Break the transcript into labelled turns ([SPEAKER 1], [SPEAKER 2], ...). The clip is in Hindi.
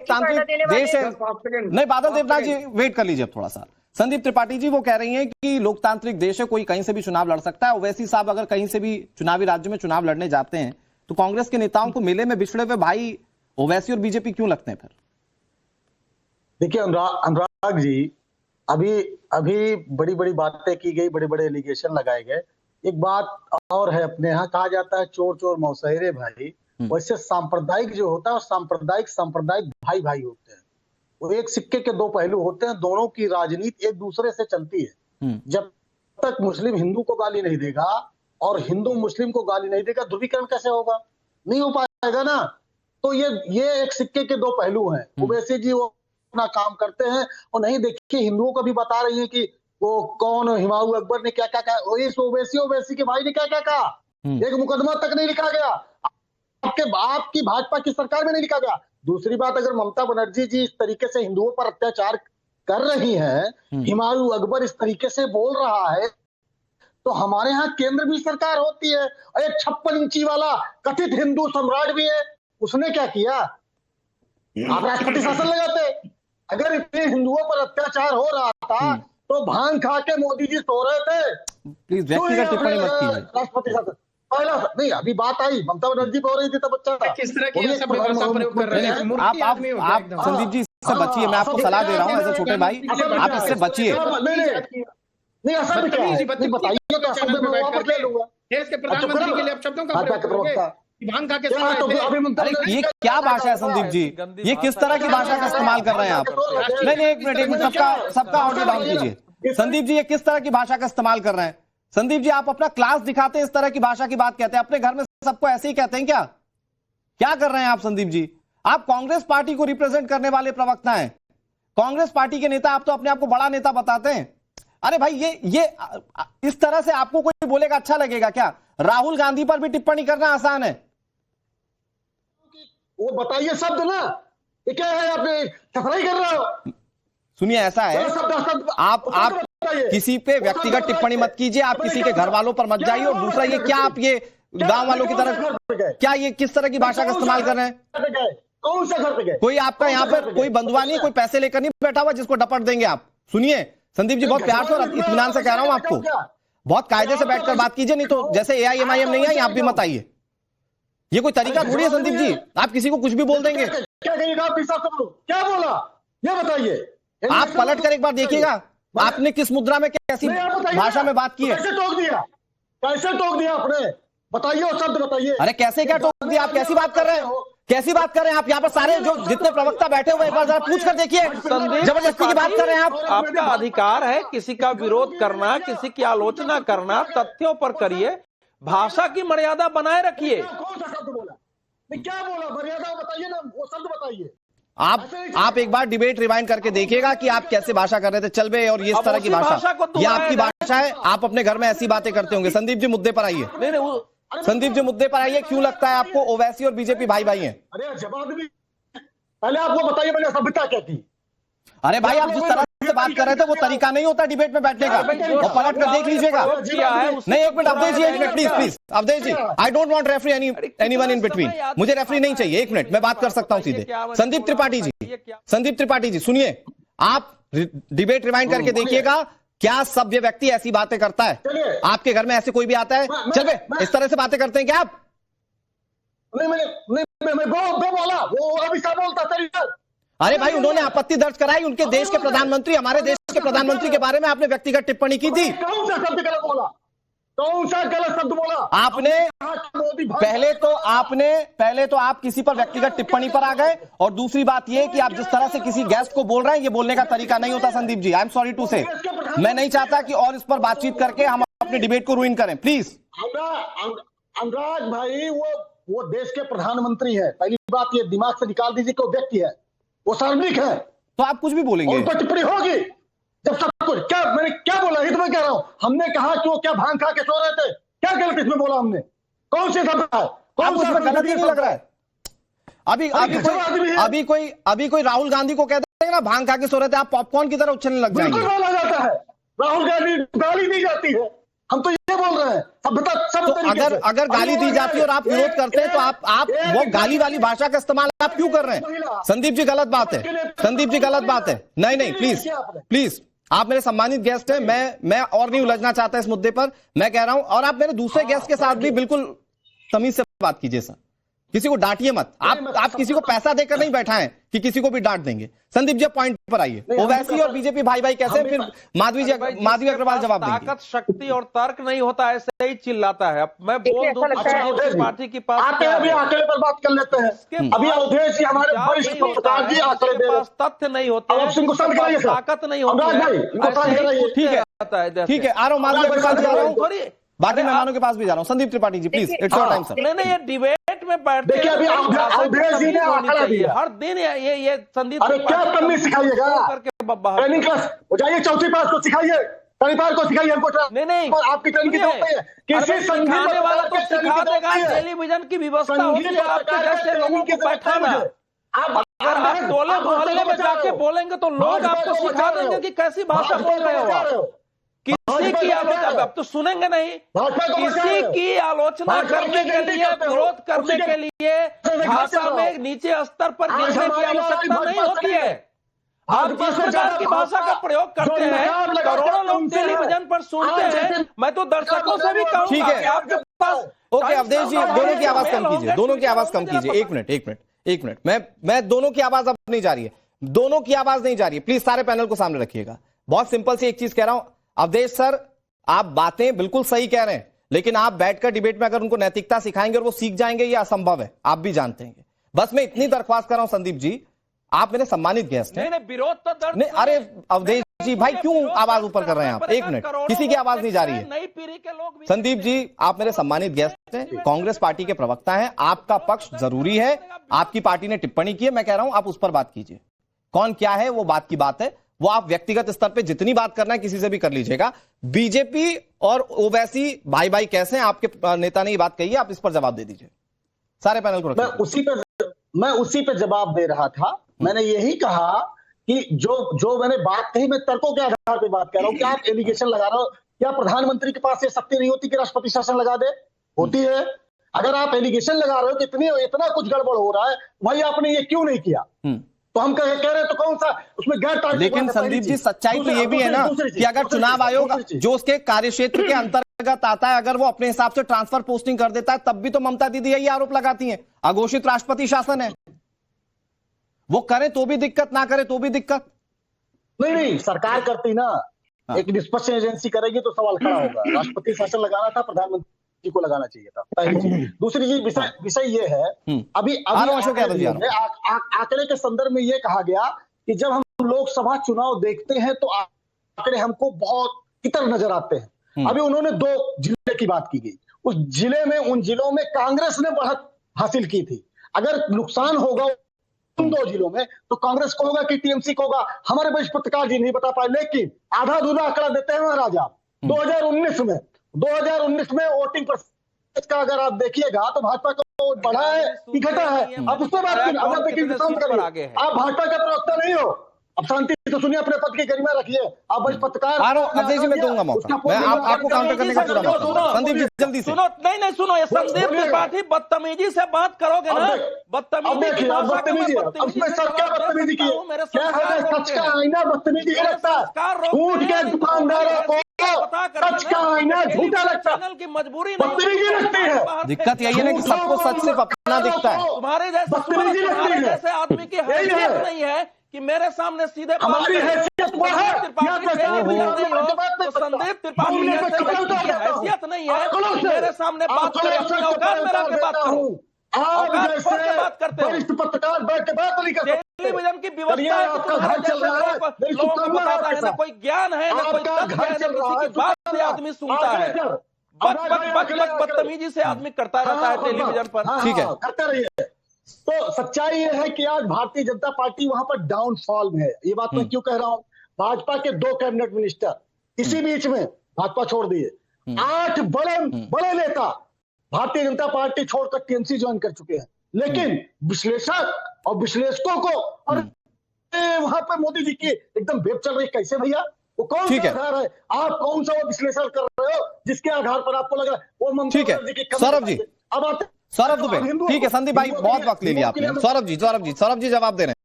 [SPEAKER 1] लोकतांत्रिक देश है। नहीं, बादल देवनाथ जी वेट कर लीजिए थोड़ा सा। संदीप त्रिपाठी जी वो कह रही हैं कि लोकतांत्रिक देश है, कोई कहीं से भी चुनाव लड़ सकता है। ओवैसी साहब अगर कहीं से भी चुनावी राज्य में चुनाव लड़ने जाते हैं तो कांग्रेस के नेताओं को मेले में बिछड़े हुए भाई ओवैसी और बीजेपी क्यों लगते हैं फिर?
[SPEAKER 2] देखिए अनुराग जी, अभी बड़ी बड़ी बातें की गई, बड़े बड़े एलिगेशन लगाए गए। एक बात और है, अपने यहाँ कहा जाता है चोर चोर मौसेरे भाई। वैसे सांप्रदायिक जो होता है सांप्रदायिक भाई भाई होते हैं। वो एक सिक्के के दो पहलू होते हैं, दोनों की राजनीति एक दूसरे से चलती है। जब तक मुस्लिम हिंदू को गाली नहीं देगा और हिंदू मुस्लिम को गाली नहीं देगा, ध्रुवीकरण कैसे होगा? नहीं हो पाएगा ना। तो ये एक सिक्के के दो पहलू हैं। ओवैसी जी वो अपना काम करते हैं और नहीं, देखिए हिंदुओं को भी बता रही है कि वो कौन हिमायू अकबर ने क्या क्या कहा, इस ओवैसी के भाई ने क्या क्या कहा। एक मुकदमा तक नहीं लिखा गया, आपकी भाजपा की सरकार में नहीं लिखा गया। दूसरी बात, अगर ममता बनर्जी जी इस तरीके से हिंदुओं पर अत्याचार कर रही हैं, हिमायू अकबर इस तरीके से बोल रहा है, तो हमारे यहाँ केंद्र भी सरकार होती है। एक 56 इंची वाला कथित हिंदू सम्राट भी है, उसने क्या किया? आप राष्ट्रपति शासन लगाते। अगर इतने हिंदुओं पर अत्याचार हो रहा था तो भांग खा के मोदी जी सो रहे थे।
[SPEAKER 1] प्लीज व्यक्तिगत टिप्पणी मत कीजिए।
[SPEAKER 2] राष्ट्रपति शासन पहला नहीं, अभी बात आई ममता बनर्जी बोल रही थी तब अच्छा था।
[SPEAKER 3] किस तरह की भाषा प्रयोग कर रहे हैं?
[SPEAKER 1] आप संदीप जी इससे बचिए, मैं आपको सलाह दे रहा हूँ एज ए छोटे भाई, आप इससे बचिए।
[SPEAKER 2] नहीं ऐसा भी क्या है? बताइए तो असल में मैं वापस ले लूंगा।
[SPEAKER 3] देश के प्रधानमंत्री के लिए आप शब्दों का प्रयोग करोगे? भांग खा के सो रहे थे।
[SPEAKER 1] ये क्या भाषा है संदीप जी? ये किस तरह की भाषा का इस्तेमाल कर रहे हैं आप? नहीं, एक मिनट सबका ऑडियो डाउन कीजिए। संदीप जी ये किस तरह की भाषा का इस्तेमाल कर रहे हैं? संदीप जी आप अपना क्लास दिखाते हैं, इस तरह की भाषा की बात कहते हैं, अपने घर में सबको ऐसे ही कहते हैं क्या? क्या कर रहे हैं आप संदीप जी? आप कांग्रेस पार्टी को रिप्रेजेंट करने वाले प्रवक्ता हैं, कांग्रेस पार्टी के नेता, आप तो अपने आप को बड़ा नेता बताते हैं। अरे भाई ये इस तरह से आपको कोई बोलेगा अच्छा लगेगा क्या? राहुल गांधी पर भी टिप्पणी करना आसान है।
[SPEAKER 2] वो बताइए शब्द ना, ये क्या है? आपने सफाई कर रहे हो।
[SPEAKER 1] सुनिए ऐसा है, आप किसी पे व्यक्तिगत टिप्पणी मत कीजिए, आप किसी के घर वालों पर मत जाइए। और दूसरा ये क्या आप ये गांव वालों की तरह, क्या ये किस तरह की भाषा का इस्तेमाल कर रहे हैं?
[SPEAKER 2] कौन सा घर पे गए?
[SPEAKER 1] कोई आपका यहाँ पर कोई बंधुआ नहीं, कोई पैसे लेकर नहीं बैठा हुआ जिसको डपट देंगे आप। सुनिए संदीप जी, बहुत प्यार से और इत्मीनान से कह रहा हूं आपको, बहुत कायदे से बैठकर बात कीजिए, नहीं तो जैसे AIMIM नहीं आई आप भी मत आइए। ये कोई तरीका थोड़ी है संदीप जी, आप किसी को कुछ भी बोल देंगे।
[SPEAKER 2] क्या बोला ये बताइए।
[SPEAKER 1] आप पलट कर एक बार देखिएगा, आपने किस मुद्रा में कैसी भाषा में बात की है?
[SPEAKER 2] कैसे टोक दिया आपने? बताइए और शब्द बताइए।
[SPEAKER 1] अरे कैसे क्या टोक दिया? आप कैसी बात कर रहे हैं? कैसी बात कर रहे हैं आप? यहाँ पर सारे जो जितने प्रवक्ता बैठे हुए एक बार जरा पूछ कर देखिए, जबरदस्ती की बात कर रहे हैं आप।
[SPEAKER 4] आपका अधिकार है किसी का विरोध करना, किसी की आलोचना करना, तथ्यों पर करिए, भाषा की मर्यादा बनाए रखिए।
[SPEAKER 2] कौन सा शब्द बोला? क्या बोला? मर्यादा बताइए ना, वो शब्द बताइए।
[SPEAKER 1] आप एक बार डिबेट रिवाइंड करके देखिएगा कि आप कैसे भाषा कर रहे थे, चल बे और ये इस तरह की भाषा, ये आपकी भाषा है। आप अपने घर में ऐसी बातें करते होंगे। संदीप जी मुद्दे पर आइए। संदीप जी मुद्दे पर आइए। क्यों लगता है आपको ओवैसी और बीजेपी भाई भाई हैं?
[SPEAKER 2] अरे जवाब भी पहले आपको बताइए, मैंने सभ्यता क्या थी?
[SPEAKER 1] अरे भाई आप जिस तरह से बात कर रहे थे वो तरीका नहीं होता डिबेट में बैठने का, और पलट कर देख लीजिएगा। नहीं एक मिनट अवधेश जी, एक minute please Avadhesh ji, I don't want referee anyone in between. मुझे रेफरी नहीं चाहिए, एक मिनट मैं बात कर सकता हूं सीधे। संदीप त्रिपाठी जी सुनिए, आप डिबेट रिवाइंड करके देखिएगा, क्या सभ्य व्यक्ति ऐसी बातें करता है? आपके घर में ऐसे कोई भी आता है? चल बे, इस तरह से बातें करते हैं क्या आप?
[SPEAKER 2] नहीं बोला वो अभिषेक बोलता तरीका।
[SPEAKER 1] अरे भाई उन्होंने आपत्ति दर्ज कराई, उनके देश के प्रधानमंत्री, हमारे देश के प्रधानमंत्री के बारे में आपने व्यक्तिगत टिप्पणी की थी।
[SPEAKER 2] कौन सा शब्द गलत बोला? कौन सा गलत शब्द बोला
[SPEAKER 1] आपने? पहले तो आप किसी पर व्यक्तिगत टिप्पणी पर आ गए, और दूसरी बात यह कि आप जिस तरह से किसी गेस्ट को बोल रहे हैं, ये बोलने का तरीका नहीं होता Sandeep ji. I am sorry to से, मैं नहीं चाहता कि और इस पर बातचीत करके हम अपने डिबेट को रुइन करें, प्लीज।
[SPEAKER 2] अनुराग भाई वो देश के प्रधानमंत्री है, पहली बात ये दिमाग से निकाल दीजिए कि वो व्यक्ति है, वो सार्वजनिक है,
[SPEAKER 1] तो आप कुछ भी बोलेंगे,
[SPEAKER 2] टिप्पणी होगी जब सब कुछ। क्या मैंने क्या बोला? ये तो मैं कह रहा हूं, हमने कहा कि वो क्या भांग खा के सो रहे थे? क्या गलत इसमें बोला हमने? कौन से शब्द है? कौन सा
[SPEAKER 1] गलत ही नहीं लग रहा है? अभी कोई राहुल गांधी को कहते हैं ना भांग खा के सो रहे थे, आप पॉपकॉर्न की तरह उछलने लग जाएंगे।
[SPEAKER 2] बोला जाता है, राहुल गांधी गाली दी जाती है, हम तो ये बोल रहे हैं सभ्यता सब
[SPEAKER 1] तो
[SPEAKER 2] तरीके से।
[SPEAKER 1] अगर गाली दी जाती है और आप विरोध करते हैं तो आप वो गाली वाली भाषा का इस्तेमाल आप क्यों कर रहे हैं? संदीप जी गलत बात है, संदीप जी गलत बात है। नहीं प्लीज प्लीज, आप मेरे सम्मानित गेस्ट हैं, मैं और नहीं उलझना चाहता इस मुद्दे पर। मैं कह रहा हूं, और आप मेरे दूसरे गेस्ट के साथ भी बिल्कुल तमीज से बात कीजिए सर, किसी को डांटिए मत। आप किसी को पैसा देकर नहीं बैठा है कि किसी को भी डांट देंगे। संदीप जी पॉइंट पर आइए। ओवैसी और बीजेपी भाई भाई कैसे, फिर माधवी अग्रवाल जवाब देंगे।
[SPEAKER 4] ताकत, शक्ति और तर्क नहीं होता, ऐसे ही चिल्लाता है। मैं बोल दूं पार्टी के पास
[SPEAKER 2] आंकड़े पर बात कर लेते हैं। अभी अवधेश जी हमारे वरिष्ठ पत्रकार जी आंकड़े दे रहे हैं।
[SPEAKER 4] तथ्य नहीं होते, ताकत नहीं होती।
[SPEAKER 1] ठीक है, आ रहा हूं माधवी अग्रवाल जी, आ रहा हूं, बाकी मेहमानों के पास भी जा रहा हूं। Sandeep Tripathi ji please, it's your time sir.
[SPEAKER 4] नहीं, ये डिबेट में बैठते
[SPEAKER 2] देखिए अभी अवधेश जी ने आंकड़ा दिया
[SPEAKER 4] हर दिन ये संदीप।
[SPEAKER 2] अरे क्या तमीज सिखाइएगा, ट्रेनिंग क्लास हो जाइए, चौथी पास को सिखाइए, शनिवार को सिखाइए हमको।
[SPEAKER 4] नहीं
[SPEAKER 2] आपकी ट्रेनिंग की जरूरत नहीं है। किसी
[SPEAKER 4] सिखाने वाला तो सिखा देगा, टेलीविजन की व्यवस्था होती है आपके जैसे लोगों को बैठाना। अगर आप टोले मोहल्ले में जाके बोलेंगे तो लोग आपको सिखा देंगे कि कैसी भाषा बोल रहे हो आप। किसी की आलोचना, अब तो सुनेंगे नहीं, किसी की आलोचना करने के लिए, विरोध करने के लिए भाषा में नीचे स्तर पर गिरने की आवश्यकता नहीं होती है। आप जिस प्रकार की भाषा का प्रयोग करते हैं, करोड़ों लोग टेलीविजन पर सुनते हैं। मैं तो दर्शकों से भी कहूंगा कि आपके पास।
[SPEAKER 1] ओके अवधेश जी, दोनों की आवाज कम कीजिए, दोनों की आवाज कम कीजिए। एक मिनट, मैं दोनों की आवाज अब नहीं जा रही है, दोनों की आवाज नहीं जा रही है। प्लीज सारे पैनल को सामने रखिएगा। बहुत सिंपल सी एक चीज कह रहा हूं अवधेश सर, आप बातें बिल्कुल सही कह रहे हैं, लेकिन आप बैठकर डिबेट में अगर उनको नैतिकता सिखाएंगे और वो सीख जाएंगे, ये असंभव है, आप भी जानते हैं। बस मैं इतनी दरख्वास्त कर रहा हूं संदीप जी, आप मेरे सम्मानित गेस्ट हैं।
[SPEAKER 4] नहीं, विरोध तो दर्द
[SPEAKER 1] नहीं, अरे अवधेश जी भाई क्यों आवाज ऊपर कर रहे हैं आप? एक मिनट, किसी की आवाज नहीं जा रही है।
[SPEAKER 4] नई पीढ़ी के लोग।
[SPEAKER 1] संदीप जी आप मेरे सम्मानित गेस्ट हैं, कांग्रेस पार्टी के प्रवक्ता हैं, आपका पक्ष जरूरी है। आपकी पार्टी ने टिप्पणी की है, मैं कह रहा हूं आप उस पर बात कीजिए। कौन क्या है वो बात की बात है, वो आप व्यक्तिगत स्तर पे जितनी बात करना है किसी से भी कर लीजिएगा। बीजेपी और ओवैसी भाई भाई कैसे हैं, आपके नेता ने ये बात कही है, आप इस पर जवाब दे दीजिए। सारे पैनल को
[SPEAKER 2] मैं उसी पे जवाब दे रहा था। मैंने यही कहा कि जो मैंने बात कही, मैं तर्कों के आधार पे बात कर रहा हूं। क्या आप एलिगेशन लगा रहे हो? क्या प्रधानमंत्री के पास ये शक्ति नहीं होती कि राष्ट्रपति शासन लगा दे? होती है। अगर आप एलिगेशन लगा रहे हो कि इतना कुछ गड़बड़ हो रहा है, भाई आपने ये क्यों नहीं किया? तो हम कह रहे हैं तो कौन सा उसमें गैर।
[SPEAKER 1] लेकिन संदीप जी सच्चाई तो ये भी है ना कि अगर चुनाव आयोग जो उसके कार्यक्षेत्र के अंतर्गत आता है, अगर वो अपने हिसाब से ट्रांसफर पोस्टिंग कर देता है, तब भी तो ममता दीदी यही आरोप लगाती हैं अघोषित राष्ट्रपति शासन है। वो करे तो भी दिक्कत, ना करे तो भी दिक्कत।
[SPEAKER 2] नहीं सरकार करती ना, एक निष्पक्ष एजेंसी करेगी तो सवाल खड़ा होगा। राष्ट्रपति शासन लगाना था, प्रधानमंत्री को लगाना चाहिए था, पहली चीज। दूसरी चीज विषय ये है, अभी आंकड़े के संदर्भ में ये कहा गया कि जब हम लोकसभा चुनाव देखते हैं तो आंकड़े हमको बहुत इतर नजर आते हैं। अभी उन्होंने 2 जिले की बात की गई, उस जिले में, उन जिलों में कांग्रेस ने बढ़त हासिल की थी। अगर नुकसान होगा उन 2 जिलों में तो कांग्रेस को होगा कि टीएमसी को होगा, हमारे वरिष्ठ पत्रकार जी नहीं बता पाए। लेकिन आधा अधूरा आंकड़ा देते हैं महाराज आप। 2019 में वोटिंग परसेंटेज का अगर आप देखिएगा तो भाजपा का वोट बढ़ा है कि घटा है? आप उससे बात करिए, आप भाजपा का प्रवक्ता नहीं हो। अब शांति से सुनिए, अपने पद की गरिमा रखिए। आप वरिष्ठ पत्रकार।
[SPEAKER 1] अवधेश जी मैं दूंगा मौका, मैं आपको काउंटर करने का पूरा मौका। संदीप जी जल्दी से।
[SPEAKER 4] सुनो, नहीं सुनो, ये संदीप त्रिपाठी बदतमीजी से बात करोगे ना, बदतमीजी की भाषा में
[SPEAKER 2] उसमें सब क्या बदतमीजी की है? क्या है सच का आईना बदतमीजी का लगता है? झूठ के दुकानदारों को सच का आईना झूठा लगता है,
[SPEAKER 4] की मजबूरी
[SPEAKER 2] बदतमीजी लगती है।
[SPEAKER 1] दिक्कत यही है ना कि सबको सच सिर्फ अपना दिखता है।
[SPEAKER 4] तुम्हारे जैसे आदमी की हैसियत नहीं है कि मेरे सामने सीधे
[SPEAKER 2] हमारी हैसियत वो है।
[SPEAKER 4] संदीप त्रिपाठी की हैसियत नहीं है मेरे सामने बात करें, अपनी औकात में रहकर बात करूं। बात करते
[SPEAKER 2] वरिष्ठ पत्रकार बैठ के बात नहीं करते।
[SPEAKER 4] टेलीविजन की व्यवस्था है कि तुम्हारे जैसे लोगों को बताता है, ना कोई ज्ञान है, ना कोई तथ्य है, ना किसी की बात से आदमी सुनता है। बदतमीजी से आदमी करता रहता है टेलीविजन पर।
[SPEAKER 2] ठीक है, करता रहिए। तो सच्चाई ये है कि आज भारतीय जनता पार्टी वहां पर डाउनफॉल में है। ये बात मैं क्यों कह रहा हूं? भाजपा के 2 कैबिनेट मिनिस्टर इसी बीच में भाजपा छोड़ दिए। 8 बड़े नेता भारतीय जनता पार्टी छोड़कर टीएमसी ज्वाइन कर चुके हैं। लेकिन विश्लेषक और विश्लेषकों को और वहां पर मोदी जी की एकदम वेब चल रही। कैसे भैया? वो कौन
[SPEAKER 1] ठीक
[SPEAKER 2] सा
[SPEAKER 1] है।
[SPEAKER 2] आधार है? आप कौन सा वो विश्लेषण कर रहे हो जिसके आधार पर आपको लग रहा है वो ममता
[SPEAKER 1] ठीक है।
[SPEAKER 2] बनर्जी की कमी
[SPEAKER 1] सौरभ जी,
[SPEAKER 2] है? अब आते
[SPEAKER 1] सौरभ दुबे, ठीक है संदीप भाई बहुत वक्त ले लिया आपने। सौरभ जी जवाब दे रहे हैं।